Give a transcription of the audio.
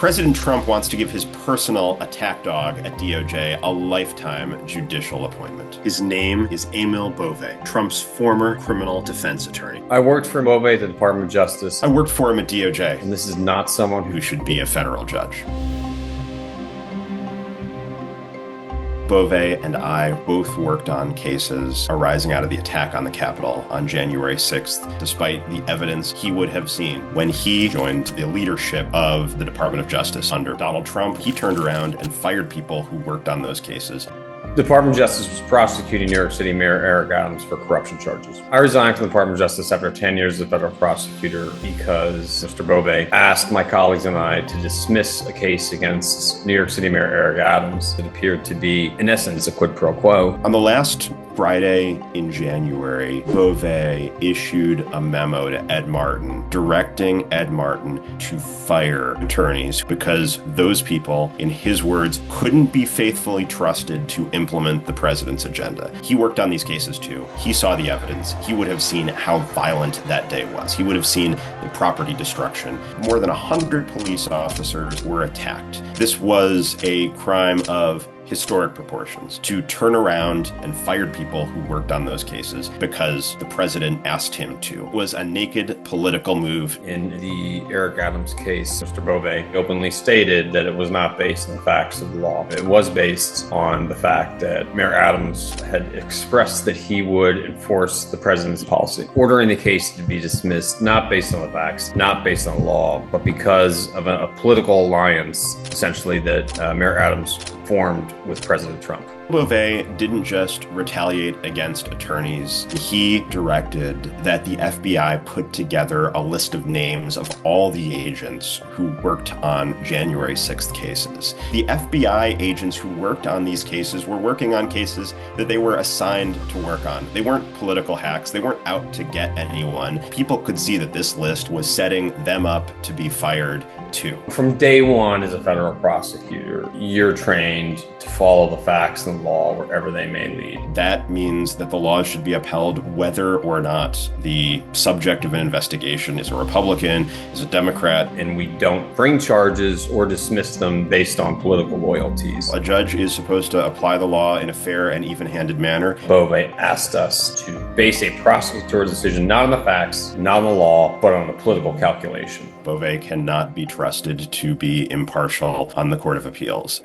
President Trump wants to give his personal attack dog at DOJ a lifetime judicial appointment. His name is Emil Bove, Trump's former criminal defense attorney. I worked for Bove at the Department of Justice. I worked for him at DOJ. And this is not someone who should be a federal judge. Bove and I both worked on cases arising out of the attack on the Capitol on January 6th, despite the evidence he would have seen. When he joined the leadership of the Department of Justice under Donald Trump, he turned around and fired people who worked on those cases. The Department of Justice was prosecuting New York City Mayor Eric Adams for corruption charges. I resigned from the Department of Justice after 10 years as a federal prosecutor because Mr. Bove asked my colleagues and I to dismiss a case against New York City Mayor Eric Adams that appeared to be, in essence, a quid pro quo. On the last Friday in January, Bove issued a memo to Ed Martin directing Ed Martin to fire attorneys because those people, in his words, couldn't be faithfully trusted to implement the president's agenda. He worked on these cases too. He saw the evidence. He would have seen how violent that day was. He would have seen the property destruction. More than 100 police officers were attacked. This was a crime of historic proportions to turn around and fire people who worked on those cases because the president asked him to. It was a naked political move. In the Eric Adams case, Mr. Bove openly stated that it was not based on the facts of the law. It was based on the fact that Mayor Adams had expressed that he would enforce the president's policy, ordering the case to be dismissed, not based on the facts, not based on the law, but because of a political alliance, essentially, that Mayor Adams formed with President Trump. Bove didn't just retaliate against attorneys. He directed that the FBI put together a list of names of all the agents who worked on January 6th cases. The FBI agents who worked on these cases were working on cases that they were assigned to work on. They weren't political hacks. They weren't out to get anyone. People could see that this list was setting them up to be fired too. From day one as a federal prosecutor, you're trained to follow the facts and the law wherever they may lead. That means that the laws should be upheld whether or not the subject of an investigation is a Republican, is a Democrat. And we don't bring charges or dismiss them based on political loyalties. A judge is supposed to apply the law in a fair and even-handed manner. Bove asked us to base a prosecutorial decision not on the facts, not on the law, but on a political calculation. Bove cannot be trusted to be impartial on the Court of Appeals.